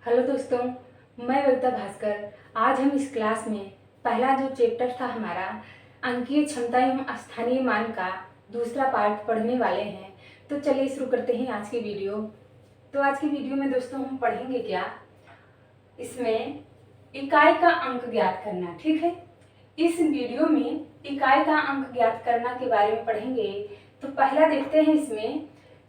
Hello दोस्तों, मैं कविता भास्कर। आज हम इस क्लास में पहला जो चैप्टर था हमारा अंकीय क्षमता एवं स्थानीय मान का दूसरा पार्ट पढ़ने वाले हैं। तो चलिए शुरू करते हैं आज की वीडियो। तो आज की वीडियो में दोस्तों हम पढ़ेंगे क्या, इसमें इकाई का अंक ज्ञात करना। ठीक है, इस वीडियो में इकाई का अंक ज्ञात करना के बारे में पढ़ेंगे। तो पहला देखते हैं, इसमें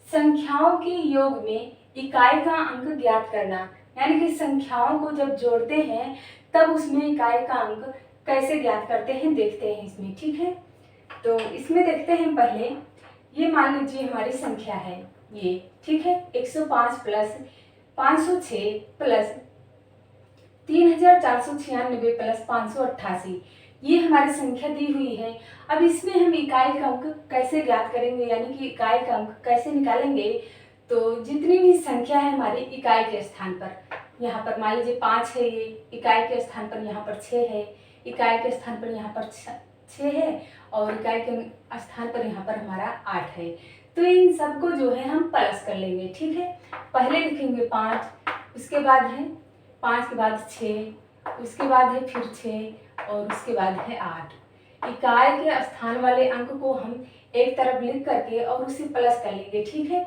संख्याओं के योग में इकाई का अंक ज्ञात करना, यानी कि संख्याओं को जब जोड़ते हैं तब उसमें इकाई का अंक कैसे ज्ञात करते हैं देखते हैं इसमें। ठीक है, तो इसमें देखते हैं पहले, ये मान लीजिए हमारी संख्या है ये। ठीक है, 105 प्लस 506 प्लस 3496 प्लस 588, ये हमारी संख्या दी हुई है। अब इसमें हम इकाई का अंक कैसे ज्ञात करेंगे, यानी कि इकाई का अंक कैसे निकालेंगे। तो जितनी भी संख्या है हमारी इकाई के स्थान पर, यहाँ पर मान लीजिए 5 है, ये इकाई के स्थान पर यहाँ पर 6 है, इकाई के स्थान पर यहाँ पर 6 है और इकाई के स्थान पर यहाँ पर हमारा 8 है। तो इन सबको जो है हम प्लस कर लेंगे। ठीक है, पहले लिखेंगे 5, उसके बाद है 5 के बाद 6, उसके बाद है फिर 6 और उसके बाद है 8। इकाई के स्थान वाले अंक को हम एक तरफ लिख करके और उसे प्लस कर लेंगे। ठीक है,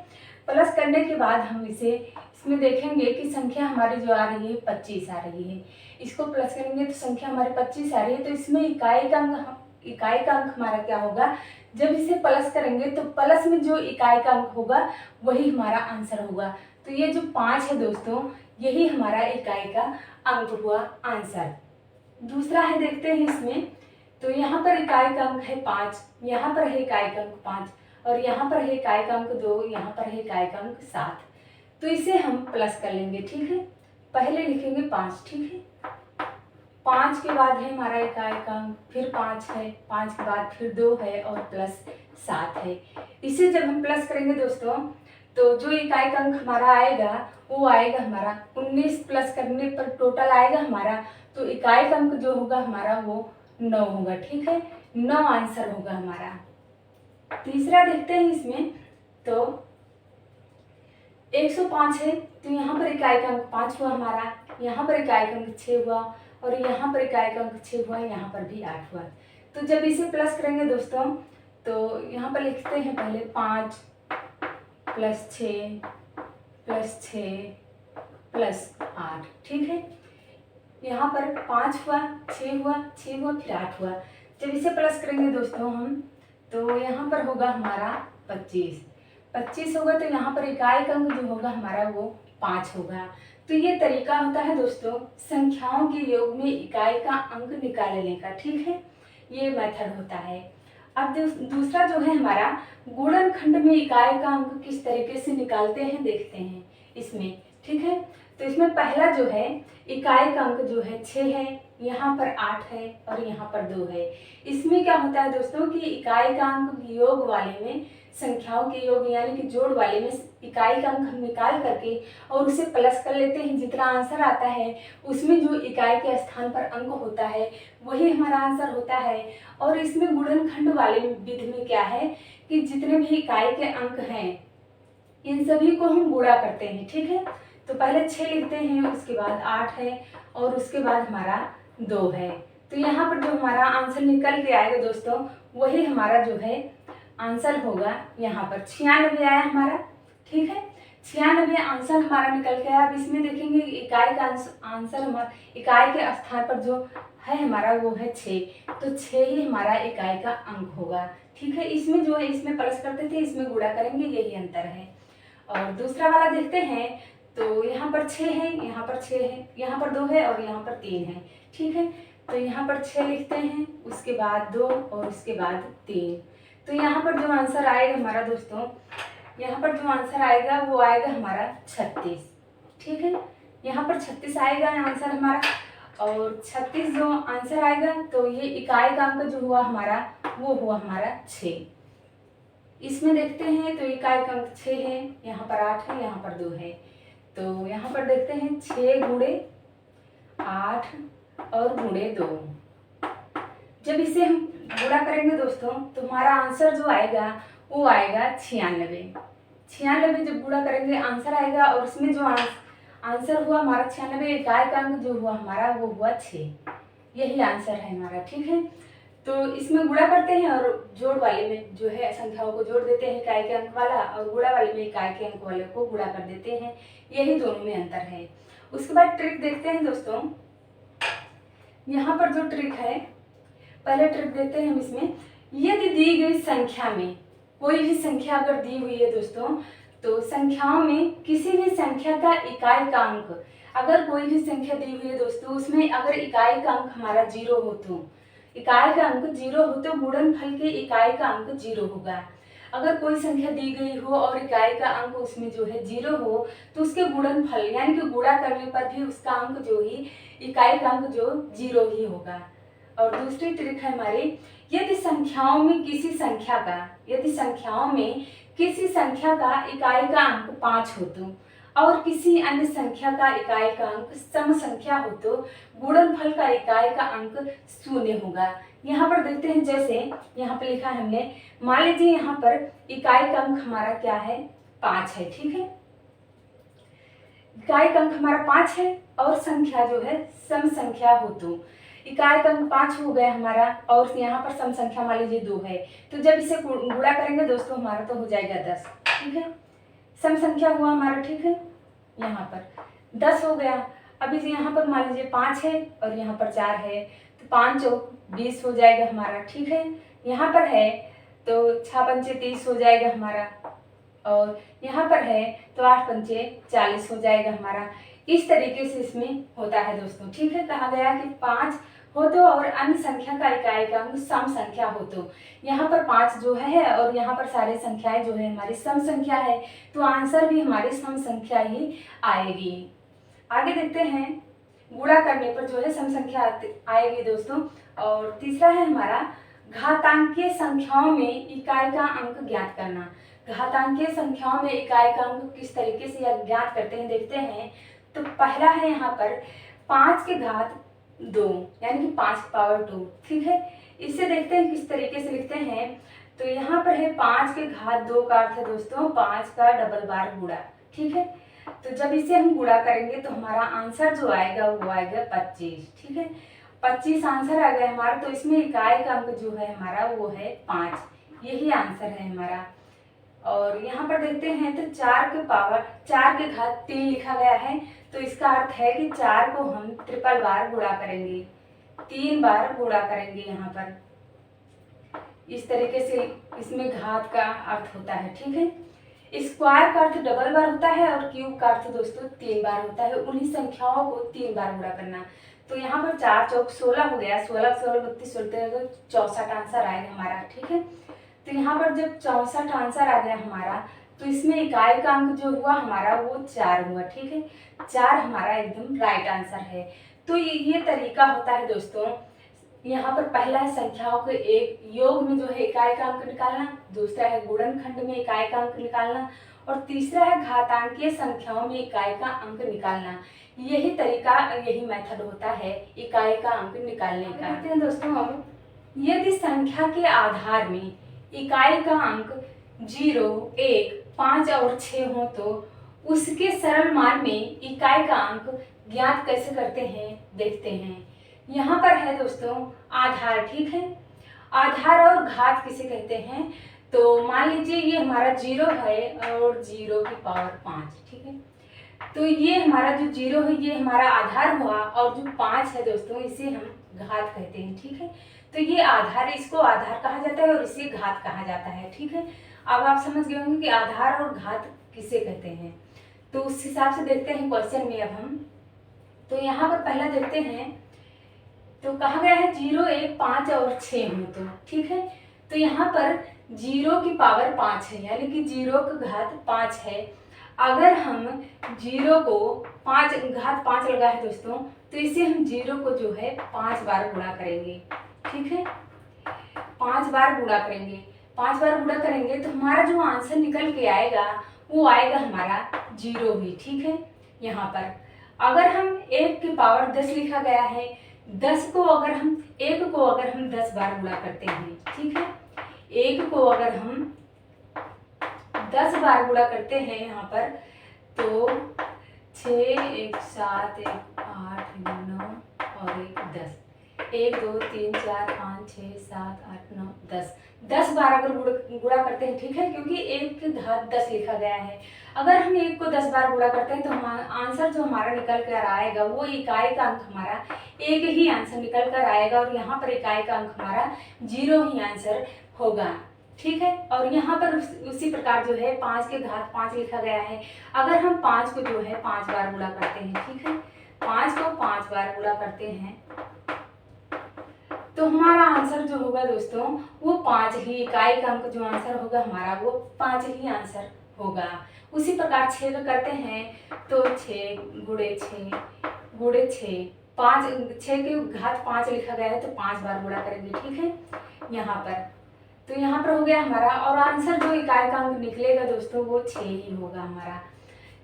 प्लस करने के बाद हम इसमें देखेंगे कि संख्या हमारी जो आ रही है 25 आ रही है। इसको प्लस करेंगे तो संख्या हमारी 25 आ रही है। तो इसमें इकाई का अंक हमारा क्या होगा, जब इसे प्लस करेंगे तो प्लस में जो इकाई का अंक होगा वही हमारा आंसर होगा। तो ये जो 5 है दोस्तों, यही हमारा इकाई का अंक हुआ आंसर। दूसरा है, देखते हैं इसमें, तो यहाँ पर इकाई का अंक है 5, यहाँ पर है इकाई का अंक 5 और यहाँ पर है इकाई का अंक 2, यहाँ पर है इकाई का अंक 7। तो इसे हम प्लस कर लेंगे। ठीक है, पहले लिखेंगे 5। ठीक है, 5 के बाद है हमारा इकाई का अंक, फिर 5 है, 5 के बाद फिर 2 है और प्लस 7 है। इसे जब हम प्लस करेंगे दोस्तों, तो जो इकाई का अंक हमारा आएगा वो आएगा हमारा 19, प्लस करने पर टोटल आएगा हमारा, तो इकाई का अंक जो होगा हमारा वो 9 होगा। ठीक है, 9 आंसर होगा हमारा। तीसरा देखते हैं इसमें, तो 105 है, तो यहाँ पर इकाई का अंक 5 हुआ हमारा, यहाँ पर इकाई का अंक 6 हुआ और यहाँ पर इकाई का अंक 6 हुआ, यहाँ पर भी 8 हुआ। तो जब इसे प्लस करेंगे दोस्तों, तो यहाँ पर लिखते हैं पहले 5 प्लस 6 प्लस 6 प्लस 8। ठीक है, यहाँ पर 5 हुआ, 6 हुआ, 6 हुआ, फिर 8 हुआ। जब इसे प्लस करेंगे दोस्तों हम, तो यहाँ पर होगा हमारा 25 होगा, तो यहाँ पर इकाई का अंक जो होगा हमारा वो 5 होगा। तो ये तरीका होता है दोस्तों संख्याओं के योग में इकाई का अंक निकालने का। ठीक है, ये मेथड होता है। अब दूसरा जो है हमारा गुणनखंड में इकाई का अंक किस तरीके से निकालते हैं देखते हैं इसमें। ठीक है, तो इसमें पहला जो है इकाई का अंक जो है 6 है, यहाँ पर 8 है और यहाँ पर 2 है। इसमें क्या होता है दोस्तों कि इकाई का अंक योग वाले में, संख्याओं के योग यानी कि जोड़ वाले में इकाई का अंक हम निकाल करके और उसे प्लस कर लेते हैं। जितना आंसर आता है उसमें जो इकाई के स्थान पर अंक होता है वही हमारा आंसर होता है। और इसमें गुणनखंड वाले विधि में क्या है कि जितने भी इकाई के अंक हैं इन सभी को हम गुणा करते हैं। ठीक है, तो पहले 6 लिखते हैं, उसके बाद 8 है और उसके बाद हमारा 2 है। तो यहाँ पर जो हमारा आंसर निकल के आएगा दोस्तों वही हमारा जो है आंसर होगा। यहाँ पर 96 आया हमारा। ठीक है, 96 आंसर हमारा निकल के आया। अब इसमें देखेंगे इकाई का आंसर हमारा, इकाई के स्थान पर जो है हमारा वो है 6, तो 6 ही हमारा इकाई का अंक होगा। ठीक है, इसमें जो है इसमें प्लस करते थे, इसमें गुणा करेंगे, यही अंतर है। और दूसरा वाला देखते हैं, तो यहाँ पर 6 है, यहाँ पर 6 है, यहाँ पर 2 है और यहाँ पर 3 है। ठीक है, तो यहाँ पर 6 लिखते हैं, उसके बाद 2 और उसके बाद 3। तो यहाँ पर जो आंसर आएगा हमारा दोस्तों, यहाँ पर जो आंसर आएगा वो आएगा हमारा 36। ठीक है, यहाँ पर 36 आएगा आंसर हमारा। और 36 जो आंसर आएगा तो ये इकाई का अंक जो हुआ हमारा वो हुआ हमारा 6। इसमें देखते हैं तो इकाई का अंक 6 है, यहाँ पर 8 है, यहाँ पर 2 है। तो यहाँ पर देखते हैं 6 गुणे 8 और गुणे 2। जब इसे हम गुणा करेंगे दोस्तों तो हमारा आंसर जो आएगा वो आएगा 96। 96 जब गुणा करेंगे आंसर आएगा और उसमें जो आंसर हुआ हमारा 96। इकाई का अंक जो हुआ हमारा वो हुआ 6। यही आंसर है हमारा, ठीक है। तो इसमें गुणा करते हैं और जोड़ वाले में जो है संख्याओं को जोड़ देते हैं इकाई के अंक वाला, और गुणा वाले में इकाई के अंक वाले को गुणा कर देते हैं। यही दोनों में अंतर है। उसके बाद ट्रिक देखते हैं दोस्तों। यहाँ पर जो ट्रिक है, पहले ट्रिक देखते हैं हम इसमें। यदि दी गई संख्या में कोई भी संख्या अगर दी हुई है दोस्तों, तो संख्याओं में किसी भी संख्या का इकाई का अंक, अगर कोई भी संख्या दी हुई है दोस्तों, उसमें अगर इकाई का अंक हमारा 0 हो, तो इकाई का अंक 0 हो तो गुणनफल के इकाई का अंक 0 होगा। अगर कोई संख्या दी गई हो और इकाई का अंक उसमें जो है 0 हो, तो उसके गुणनफल यानी कि गुणा करने पर भी उसका अंक जो ही इकाई का अंक जो 0 ही होगा। और दूसरी ट्रिक है हमारी, यदि संख्याओं में किसी संख्या का इकाई का अंक 5 हो तो, और किसी अन्य संख्या का इकाई का अंक सम संख्या हो तो गुणनफल का इकाई का अंक 0 होगा। यहाँ पर देखते हैं, जैसे यहाँ पर लिखा है हमने, मान लीजिए यहाँ पर इकाई का अंक हमारा क्या है, 5 है, ठीक है। इकाई का अंक हमारा 5 है और संख्या जो है सम संख्या हो तो इकाई का अंक 5 हो गया हमारा, और यहाँ पर सम संख्या मान लीजिए 2 है। तो जब इसे गुणा करेंगे दोस्तों हमारा तो हो जाएगा 10, ठीक है। सम संख्या हुआ हमारा, ठीक है। यहाँ पर 10 हो गया। अब इसे यहाँ पर मान लीजिए 5 है और यहाँ पर 4 है, तो 5 चौक 20 हो जाएगा हमारा, ठीक है। यहाँ पर है तो 6 पंचे 30 हो जाएगा हमारा, और यहाँ पर है तो 8 पंचे 40 हो जाएगा हमारा। इस तरीके से इसमें होता है दोस्तों, ठीक है। कहा गया कि 5 हो तो और अन्य संख्या का इकाई का अंक सम संख्या हो तो, यहाँ पर 5 जो है और यहाँ पर सारे संख्याएं जो है हमारी सम संख्या है, तो आंसर भी हमारी सम संख्या ही आएगी। आगे देखते हैं, गुणा करने पर जो है सम संख्या आएगी दोस्तों। और तीसरा है हमारा, घातांकीय संख्याओं में इकाई का अंक ज्ञात करना। घातांकीय संख्याओं में इकाई का अंक किस तरीके से ज्ञात करते हैं देखते हैं। तो पहला है यहाँ पर 5 के घात 2 यानी कि 5 पावर 2, ठीक है। इससे देखते हैं किस तरीके से लिखते हैं। तो यहाँ पर है 5 के घात 2 का अर्थ है दोस्तों 5 का डबल बार गुणा, ठीक है। तो जब इसे हम गुणा करेंगे तो हमारा आंसर जो आएगा वो आएगा 25, ठीक है। 25 आंसर आ गया हमारा। तो इसमें इकाई का अंक जो है हमारा वो है 5, यही आंसर है हमारा। और यहाँ पर देखते हैं तो 4 के घात 3 लिखा गया है, तो इसका अर्थ है कि 4 को हम ट्रिपल बार गुणा करेंगे, 3 बार गुणा करेंगे। यहाँ पर इस तरीके से इसमें घात का अर्थ होता है, ठीक है। स्क्वायर का अर्थ डबल बार होता है और क्यूब का अर्थ दोस्तों 3 बार होता है। उन्हीं संख्याओं को 3 बार गुणा करना। तो यहाँ पर 4 चौक 16 हो गया, 16 16 32 16 तो 64 आंसर आएगा हमारा, ठीक है। तो यहाँ पर जब 64 आंसर आ गया हमारा, तो इसमें इकाई का अंक जो हुआ हमारा वो 4 हुआ, ठीक है। 4 हमारा एकदम राइट आंसर है। तो ये तरीका होता है दोस्तों। यहाँ पर पहला है संख्याओं के एक योग में जो है इकाई का अंक निकालना, दूसरा है गुणनखंड में इकाई का अंक निकालना, और तीसरा है घातांकीय संख्याओं में इकाई का अंक निकालना। यही तरीका, यही मेथड होता है इकाई का अंक निकालने का। कहते हैं दोस्तों, हम यदि संख्या के आधार में इकाई का अंक 0, 1, 5 और 6 हो तो उसके सरल मान में इकाई का अंक ज्ञात कैसे करते हैं देखते हैं। यहाँ पर है दोस्तों आधार, ठीक है। आधार और घात किसे कहते हैं, तो मान लीजिए ये हमारा 0 है और 0 की पावर 5, ठीक है। तो ये हमारा जो 0 है ये हमारा आधार हुआ, और जो 5 है दोस्तों इसे हम घात कहते हैं, ठीक है। तो ये आधार, इसको आधार कहा जाता है और इसे घात कहा जाता है, ठीक है। अब आप समझ गए होंगे कि आधार और घात किसे कहते हैं। तो उस हिसाब से देखते हैं क्वेश्चन में अब हम। तो यहाँ पर पहला देखते हैं, तो कहा गया है 0, 1, 5 और 6 हो तो, ठीक है। तो यहाँ पर 0 की पावर 5 है यानी कि 0 का घात 5 है। अगर हम 0 को घात 5 लगा है दोस्तों, तो इसे हम 0 को जो है 5 बार गुणा करेंगे, ठीक है। 5 बार गुणा करेंगे, 5 बार गुणा करेंगे तो हमारा जो आंसर निकल के आएगा वो आएगा हमारा 0 ही, ठीक है। यहाँ पर अगर हम 1 की पावर 10 लिखा गया है, 1 को अगर हम 10 बार गुणा करते हैं, ठीक है। 1 को अगर हम 10 बार गुणा करते हैं यहाँ पर, तो 6, 1 7, 1 8, 9 और 1 10। 1 2 3 4 5 6 7 8 9 10। 10 बार अगर गुणा करते हैं, ठीक है, क्योंकि 1 की घात 10 लिखा गया है। अगर हम 1 को 10 बार गुणा करते हैं तो आंसर जो हमारा निकल कर आएगा वो इकाई का अंक हमारा एक ही आंसर निकल कर आएगा, और यहाँ पर इकाई का अंक हमारा 0 ही आंसर होगा, ठीक है। और यहाँ पर उसी प्रकार जो है 5 के घात 5 लिखा गया है। अगर हम 5 को जो है 5 बार गुणा करते हैं, ठीक है, 5 को 5 बार गुणा करते हैं तो हमारा आंसर जो होगा दोस्तों वो 5 ही, इकाई का अंक जो आंसर होगा हमारा वो 5 ही आंसर होगा। उसी प्रकार 6 का करते हैं तो 6 गुणे 6 गुणे 6, 6 के घात 5 लिखा गया है तो 5 बार गुणा करेंगे, ठीक है, यहाँ पर। तो यहाँ पर हो गया हमारा, और आंसर जो इकाई का अंक निकलेगा दोस्तों वो 6 ही होगा हमारा।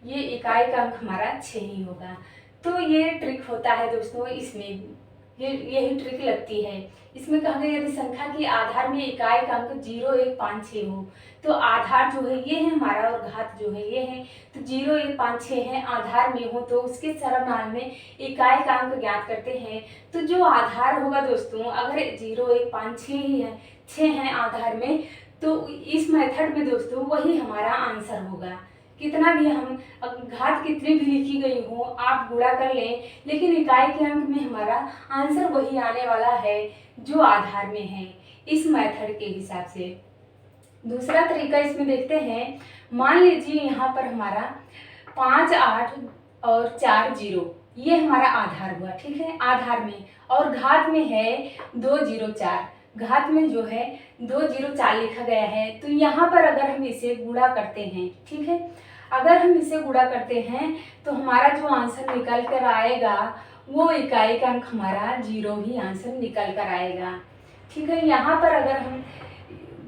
ये इकाई का अंक हमारा 6 ही होगा। तो ये ट्रिक होता है दोस्तों, इसमें यही ट्रिक लगती है। इसमें कहा गया यदि संख्या के आधार में इकाई का अंक 0 1 5 6 हो तो आधार जो है ये है हमारा और घात जो है ये है, तो 0 1 5 6 है आधार में हो तो उसके सर्वनाम में इकाई का अंक ज्ञात करते हैं। तो जो आधार होगा दोस्तों, अगर 0 1 5 6 ही है, 6 है आधार में, तो इस मेथड में दोस्तों वही हमारा आंसर होगा। कितना भी हम घात कितनी भी लिखी गई हो आप गुणा कर लें, लेकिन इकाई के अंक में हमारा आंसर वही आने वाला है जो आधार में है, इस मेथड के हिसाब से। दूसरा तरीका इसमें देखते हैं। मान लीजिए यहाँ पर हमारा 5 8 और 4 0 ये हमारा आधार हुआ, ठीक है, आधार में, और घात में है 2 0 4, घात में जो है 2 0 4 लिखा गया है। तो यहाँ पर अगर हम इसे गुणा करते हैं, ठीक है, अगर हम इसे गुणा करते हैं तो हमारा जो आंसर निकल कर आएगा वो इकाई का अंक हमारा 0 ही आंसर निकल कर आएगा, ठीक है। यहाँ पर अगर हम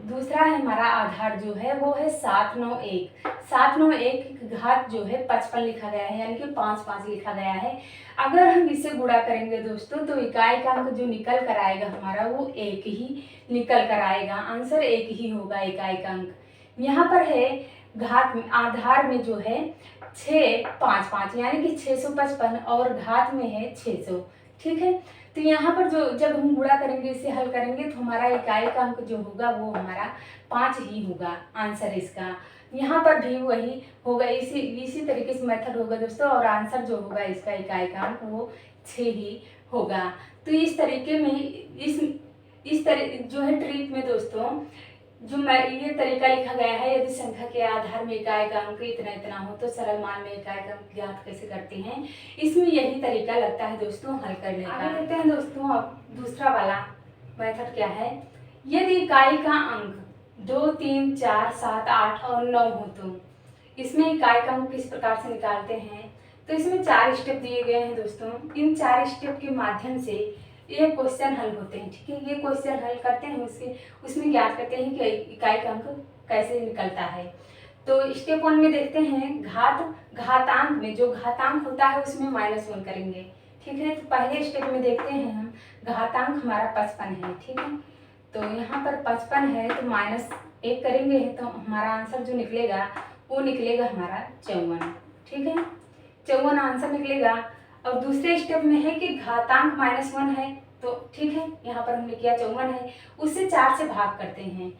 दूसरा है हमारा आधार जो है वो है 7 9 1, 7 9 1 घात जो है 55 लिखा गया है, यानी कि 5 5 लिखा गया है। अगर हम इसे गुणा करेंगे दोस्तों तो इकाई का अंक जो निकल कर आएगा हमारा वो 1 ही निकल कर आएगा, आंसर 1 ही होगा इकाई का अंक। यहाँ पर है घात में, आधार में जो है 6 5 5 यानी कि 655 और घात में है 600, ठीक है। तो यहाँ पर जो जब हम गुणा करेंगे, इसे हल करेंगे तो हमारा इकाई का अंक जो होगा वो हमारा 5 ही होगा आंसर इसका। यहाँ पर भी वही होगा, इसी तरीके से मेथड होगा दोस्तों, और आंसर जो होगा इसका इकाई का अंक वो 6 ही होगा। तो इस तरीके में इस तरह जो है ट्रिक में दोस्तों जो ये तरीका लिखा गया है, यदि संख्या के आधार में इकाई का अंक इतना इतना हो तो सरल मान में इकाई का अंक ज्ञात कैसे करते हैं, इसमें यही तरीका लगता है दोस्तों हल करने का। आगे देखते हैं दोस्तों अब दूसरा वाला मेथड क्या है। यदि इकाई का अंक 2 3 4 7 8 और 9 हो तो इसमें इकाई का अंक किस प्रकार से निकालते हैं। तो इसमें 4 स्टेप दिए गए हैं दोस्तों। इन 4 स्टेप के माध्यम से ये क्वेश्चन हल होते हैं, ठीक है। ये क्वेश्चन हल करते हैं, उसमें ज्ञात करते हैं कि इकाई का अंक कैसे निकलता है। तो स्टेप 1 में देखते हैं घातांक में जो घातांक होता है उसमें -1 करेंगे, ठीक है। तो पहले स्टेप में देखते हैं हम, घातांक हमारा 55 है, ठीक है। तो यहाँ पर 55 है तो -1 करेंगे तो हमारा आंसर जो निकलेगा वो निकलेगा हमारा 54, ठीक है, 54 आंसर निकलेगा। और दूसरे स्टेप में है कि घातांक -1 है, तो ठीक है, यहाँ पर हमने किया 54 है, उससे 4 से भाग करते हैं,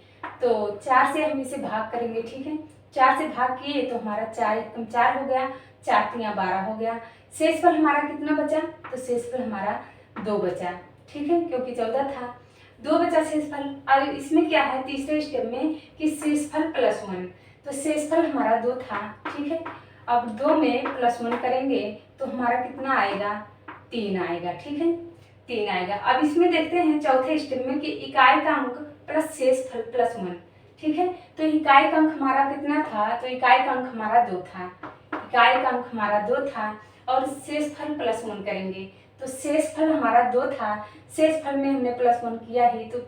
तो 4 से हम इसे भाग करेंगे, ठीक है। 4 से भाग किए तो हमारा 4 एकम 4 हो गया, 4 3 12 हो गया। शेषफल हमारा कितना बचा, तो शेषफल हमारा 2 बचा, ठीक है, क्योंकि 14 था, 2 बचा शेषफल। और इसमें क्या है तीसरे स्टेप में कि शेषफल +1, तो शेषफल हमारा 2 था, ठीक है। अब 2 में +1 करेंगे तो हमारा कितना आएगा, 3 आएगा, ठीक है, 3 आएगा। अब इसमें देखते हैं चौथे स्टेप में कि इकाई का अंक प्लस शेषफल +1, ठीक है। तो इकाई का अंक हमारा कितना था, तो इकाई का अंक हमारा 2 था, इकाई का अंक हमारा 2 था, और शेषफल +1 करेंगे तो शेषफल हमारा 2 था, शेषफल में हमने +1 किया ही तो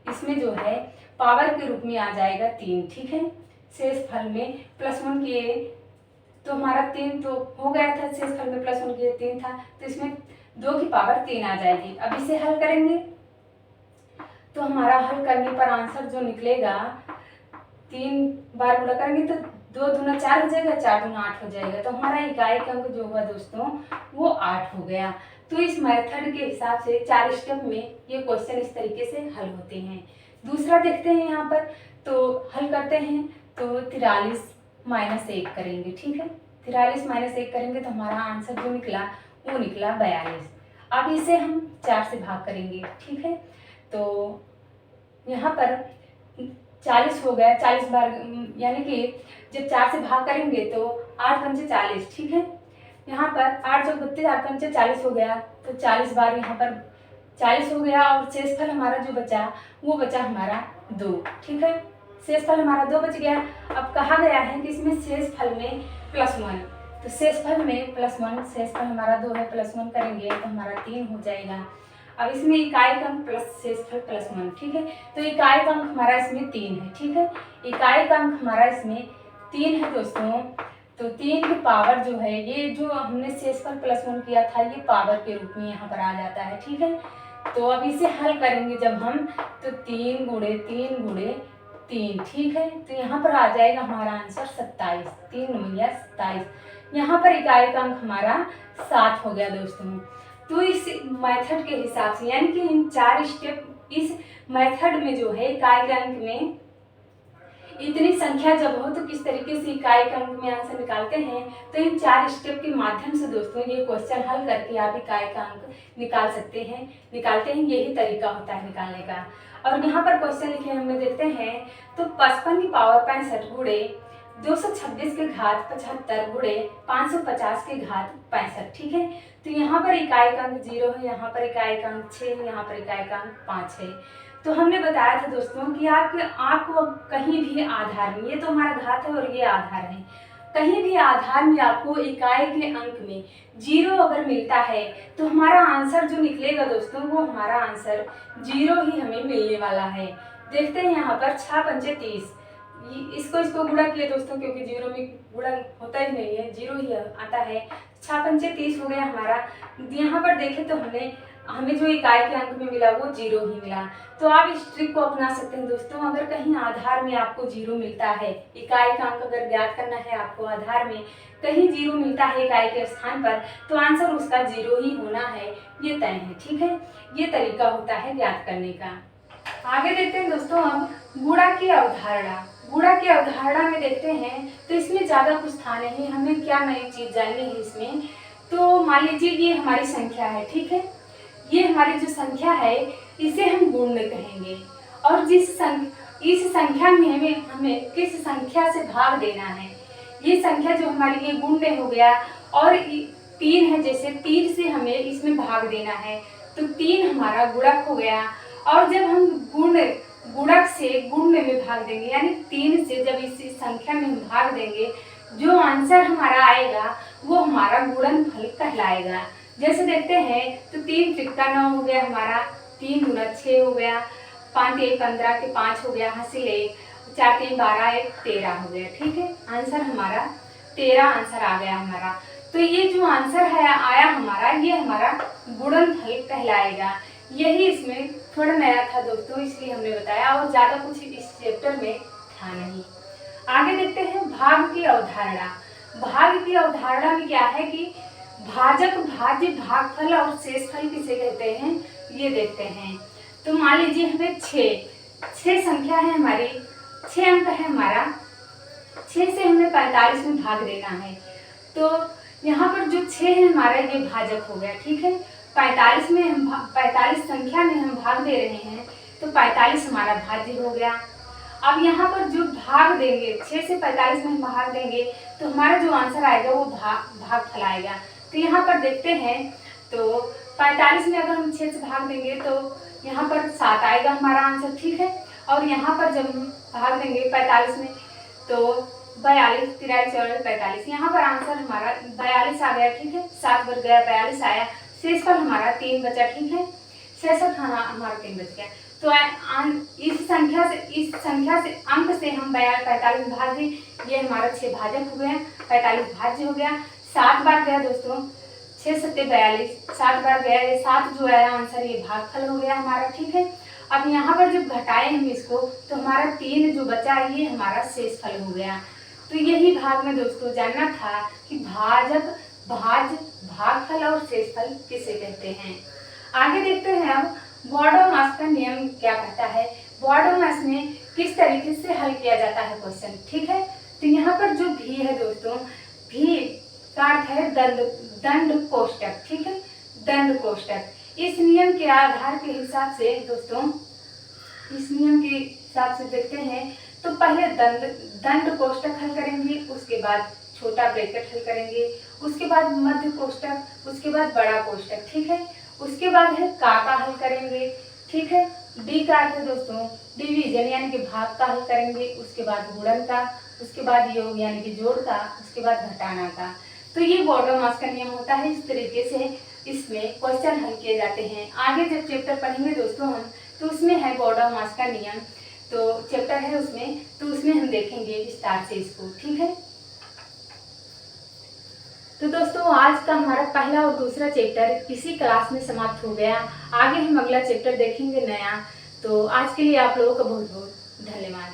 इसमें जो है पावर के रूप में आ जाएगा 3, ठीक है। शेषफल में +1 किए तो हमारा 3 तो हो गया था, शेषफल में +1 किए 3 था, तो इसमें 2 की पावर 3 आ जाएगी। अब इसे हल करेंगे तो हमारा हल करने पर आंसर जो निकलेगा, 3 बार गुणा करेंगे तो 2 दूना 4 हो जाएगा, 4 दूना 8 हो जाएगा। तो हमारा इकाई का अंक जो हुआ दोस्तों वो 8 हो गया। तो इस मेथड के हिसाब से 4 स्टेप में ये क्वेश्चन इस तरीके से हल होते हैं। दूसरा देखते हैं यहाँ पर, तो हल करते हैं। तो 43 माइनस 1 करेंगे, ठीक है। 43 माइनस 1 करेंगे तो हमारा आंसर जो निकला वो निकला 42। अब इसे हम 4 से भाग करेंगे, ठीक है। तो यहाँ पर 40 हो गया, 40 बार यानी कि जब 4 से भाग करेंगे तो 8 पंचे 40, ठीक है। यहाँ पर 8 चौक 32, 8 पंचे 40 हो गया, तो 40 बार यहाँ पर 40 हो गया और शेषफल हमारा जो बचा वो बचा हमारा 2, ठीक है। शेषफल हमारा 2 बच गया। अब कहा गया है कि इसमें शेषफल में +1, तो शेषफल में +1, शेषफल हमारा 2 है, +1 करेंगे तो हमारा 3 हो जाएगा। अब इसमें इकाई का अंक प्लस शेषफल +1, ठीक है। तो इकाई का अंक हमारा इसमें 3 है, ठीक है। इकाई का अंक हमारा इसमें 3 है दोस्तों। तो 3 की पावर जो है, ये जो हमने शेषफल +1 किया था ये पावर के रूप में यहाँ पर आ जाता है, ठीक है। तो अब इसे हल करेंगे जब हम, तो 3 गुणे 3 गुणे 3, ठीक है। तो यहाँ पर आ जाएगा हमारा आंसर 27, 3 9 27। यहाँ पर इकाई का अंक हमारा 7 हो गया दोस्तों। तो इस मेथड के हिसाब से यानी कि इन 4 स्टेप, इस मेथड में जो है इकाई के अंक में इतनी संख्या जब हो तो किस तरीके से इकाई के अंक में आंसर निकालते हैं। तो इन 4 स्टेप के माध्यम से दोस्तों ये क्वेश्चन हल करके आप इकाई का अंक निकाल सकते हैं, निकालते हैं। यही तरीका होता है निकालने का। और यहाँ पर क्वेश्चन लिखे हमने देखते हैं, तो 55 की पावर 65 गुणे 226 के घात 75 गुणे 550 के घात 65, ठीक है। तो यहाँ पर इकाई का अंक 0 है, यहाँ पर इकाई का अंक 6 है, यहाँ पर इकाई का अंक 5 है। तो हमने बताया था दोस्तों कि आपको कहीं भी आधार में, ये तो हमारा घात है और ये आधार है, कहीं भी आधार में आपको इकाई के अंक में 0 अगर मिलता है तो हमारा आंसर जो निकलेगा दोस्तों वो हमारा आंसर 0 ही हमें मिलने वाला है। देखते हैं यहाँ पर 6 पंचे 30, इसको गुणा किया दोस्तों, क्योंकि 0 में गुणा होता ही नहीं है, 0 ही आता है। 6 पंचे 30 हो गया हमारा। यहाँ पर देखें तो हमें जो इकाई के अंक में मिला वो 0 ही मिला। तो आप इस ट्रिक को अपना सकते हैं दोस्तों। अगर कहीं आधार में आपको 0 मिलता है, इकाई का अंक अगर ज्ञात करना है आपको, आधार में कहीं 0 मिलता है इकाई के स्थान पर, तो आंसर उसका 0 ही होना है, ये तय है, ठीक है। ये तरीका होता है ज्ञात करने का। आगे देखते हैं दोस्तों अब गुणा की अवधारणा। गुणा की अवधारणा में देखते हैं तो इसमें ज़्यादा कुछ था नहीं, हमें क्या नई चीज़ जाननी है इसमें। तो मान लीजिए ये हमारी संख्या है, ठीक है। ये हमारी जो संख्या है इसे हम गुण्य कहेंगे, और इस संख्या में हमें किस संख्या से भाग देना है। ये संख्या जो हमारी ये गुण्य हो गया, और 3 है, जैसे 3 से हमें इसमें भाग देना है, तो 3 हमारा गुणक हो गया। और जब हम गुणक से गुण्य में भाग देंगे, यानी 3 से जब इस संख्या में हम भाग देंगे, जो आंसर हमारा आएगा वो हमारा गुणनफल कहलाएगा। जैसे देखते हैं तो 3 त्रिका 9 हो गया हमारा, 3 गुना 6 हो गया, 5 1 15 के 5 हो गया, हासिल 1, 4 3 12 1 13 हो गया, ठीक है। आंसर हमारा 13 आंसर आ गया हमारा। तो ये जो आंसर है आया हमारा, ये हमारा गुणनफल कहलाएगा। यही इसमें थोड़ा नया था दोस्तों, इसलिए हमने बताया, और ज़्यादा कुछ इस चैप्टर में था नहीं। आगे देखते हैं भाग की अवधारणा। भाग की अवधारणा में क्या है कि भाजक, भाज्य, भागफल और शेषफल किसे कहते हैं ये देखते हैं। तो मान लीजिए हमें 6 संख्या है हमारी, 6 अंक है हमारा, 6 से हमें 45 में भाग देना है। तो यहाँ पर जो 6 है हमारा ये भाजक हो गया, ठीक है। 45 संख्या में हम भाग दे रहे हैं, तो 45 हमारा भाज्य हो गया। अब यहाँ पर जो भाग देंगे, 6 से 45 में हम भाग देंगे, तो हमारा जो आंसर आएगा वो भागफल आएगा। तो यहाँ पर देखते हैं, तो 45 में अगर हम 6 से भाग देंगे तो यहाँ पर 7 आएगा हमारा आंसर, ठीक है। और यहाँ पर जब हम भाग देंगे 45 में, तो 42 43 44 45, यहाँ पर आंसर हमारा 42 आ गया, ठीक है। 7 बढ़ गया, 42 आया। शेषफल हमारा 3 बचा, ठीक है। शेषफल हमारा 3 बच गया। तो इस संख्या से अंक से हम 45 में भाग दें, ये हमारा 6 भाजक हो गया, 45 भाज्य हो गया। 7 बार गया दोस्तों, 6 7 42, 7 बार गया, ये 7 जो आया आंसर ये भागफल हो गया हमारा, ठीक है। अब यहाँ पर जब घटाए हम इसको, तो हमारा 3 जो बचा ये हमारा शेषफल हो गया। तो यही भाग में दोस्तों जानना था कि भाजक, भाज्य, भागफल और शेषफल किसे कहते हैं। आगे देखते हैं अब बॉडोमास का नियम क्या कहता है, बॉडोमास में किस तरीके से हल किया जाता है क्वेश्चन। ठीक है, तो यहाँ पर जो भी है दोस्तों, भी का अर्थ है दंड कोष्टक। ठीक है, दंड कोष्टक। इस नियम के आधार के हिसाब से दोस्तों, इस नियम के हिसाब से देखते हैं तो पहले दंड कोष्टक हल करेंगे, उसके बाद छोटा ब्रैकेट हल करेंगे, उसके बाद मध्य कोष्टक, उसके बाद बड़ा कोष्टक। ठीक है, उसके बाद है का हल करेंगे। ठीक है, डी का अर्थ है दोस्तों डिवीजन यानी कि भाग का हल करेंगे, उसके बाद गुणन का, उसके बाद योग यानी कि जोड़ का, उसके बाद घटाना का। तो ये बॉडोमास का नियम होता है। इस तरीके से इसमें क्वेश्चन हल किए जाते हैं। आगे जब चैप्टर पढ़ेंगे दोस्तों हम, तो उसमें है बॉडोमास का नियम, तो चैप्टर है उसमें, तो उसमें हम देखेंगे विस्तार से इसको। ठीक है, तो दोस्तों आज का हमारा पहला और दूसरा चैप्टर इसी क्लास में समाप्त हो गया। आगे हम अगला चैप्टर देखेंगे नया। तो आज के लिए आप लोगों का बहुत बहुत धन्यवाद।